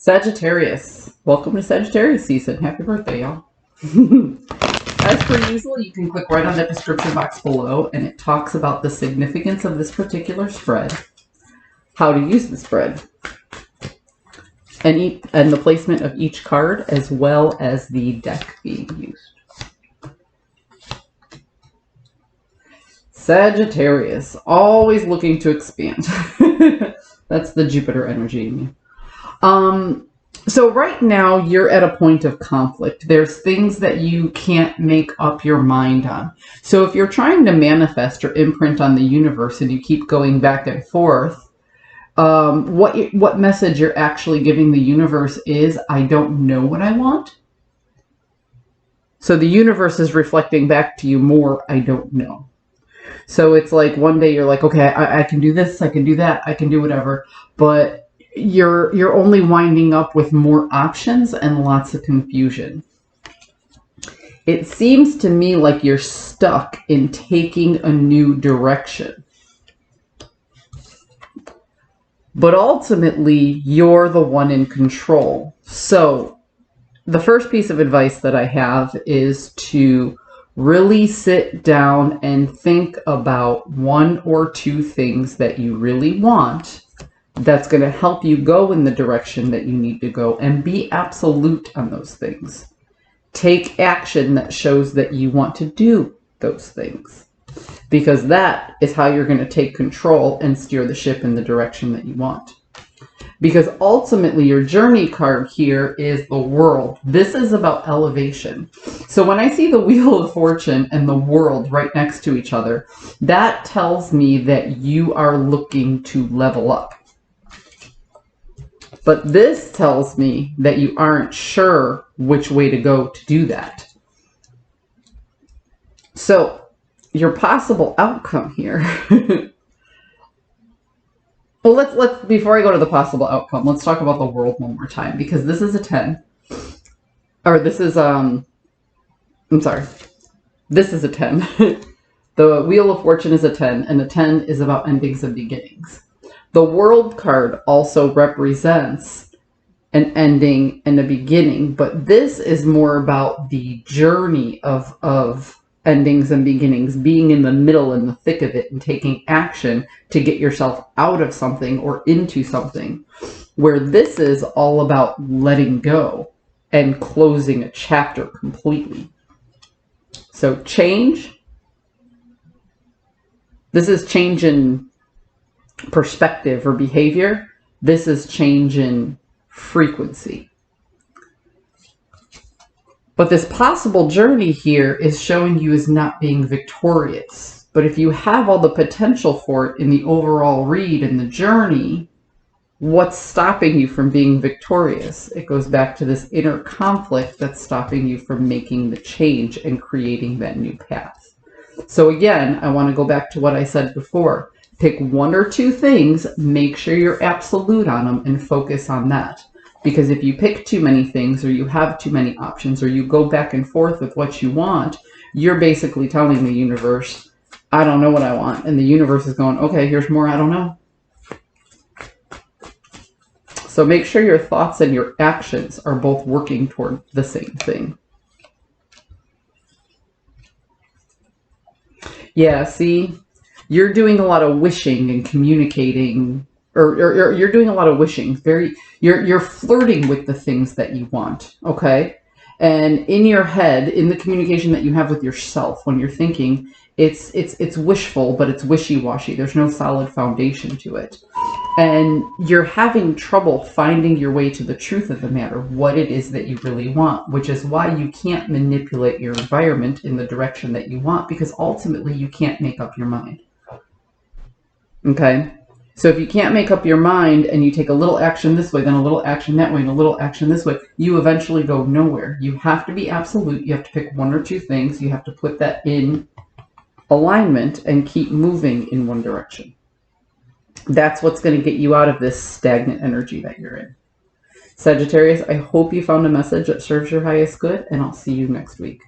Sagittarius. Welcome to Sagittarius season. Happy birthday, y'all. As per usual, you can click right on that description box below, and it talks about the significance of this particular spread, how to use the spread, and the placement of each card, as well as the deck being used. Sagittarius, always looking to expand. That's the Jupiter energy in you. So right now you're at a point of conflict. There's things that you can't make up your mind on. So if you're trying to manifest or imprint on the universe and you keep going back and forth, what message you're actually giving the universe is, I don't know what I want. So the universe is reflecting back to you more, I don't know. So it's like one day you're like, okay, I can do this, I can do that, I can do whatever, but you're only winding up with more options and lots of confusion. It seems to me like you're stuck in taking a new direction. But ultimately, you're the one in control. So the first piece of advice that I have is to really sit down and think about one or two things that you really want that's going to help you go in the direction that you need to go, and be absolute on those things. Take action that shows that you want to do those things, because that is how you're going to take control and steer the ship in the direction that you want. Because ultimately your journey card here is the World. This is about elevation. So when I see the Wheel of Fortune and the World right next to each other, that tells me that you are looking to level up. But this tells me that you aren't sure which way to go to do that. So your possible outcome here. Well, let's before I go to the possible outcome, let's talk about the World one more time, because this is a 10. Or this is I'm sorry. This is a 10. The Wheel of Fortune is a 10, and a 10 is about endings and beginnings. The World card also represents an ending and a beginning, but this is more about the journey of endings and beginnings, being in the middle, in the thick of it, and taking action to get yourself out of something or into something, where this is all about letting go and closing a chapter completely. So change. This is change in perspective or behavior. This is change in frequency. But this possible journey here is showing you as not being victorious. But if you have all the potential for it in the overall read and the journey, what's stopping you from being victorious? It goes back to this inner conflict that's stopping you from making the change and creating that new path. So again, I want to go back to what I said before. Pick one or two things, make sure you're absolute on them, and focus on that. Because if you pick too many things, or you have too many options, or you go back and forth with what you want, you're basically telling the universe, I don't know what I want. And the universe is going, okay, here's more I don't know. So make sure your thoughts and your actions are both working toward the same thing. Yeah, see? You're doing a lot of wishing and communicating, or you're doing a lot of wishing. You're flirting with the things that you want, okay? And in your head, in the communication that you have with yourself, when you're thinking, it's wishful, but it's wishy-washy. There's no solid foundation to it. And you're having trouble finding your way to the truth of the matter, what it is that you really want, which is why you can't manipulate your environment in the direction that you want, because ultimately you can't make up your mind. Okay, so if you can't make up your mind and you take a little action this way, then a little action that way, and a little action this way, you eventually go nowhere. You have to be absolute. You have to pick one or two things. You have to put that in alignment and keep moving in one direction. That's what's going to get you out of this stagnant energy that you're in. Sagittarius, I hope you found a message that serves your highest good, and I'll see you next week.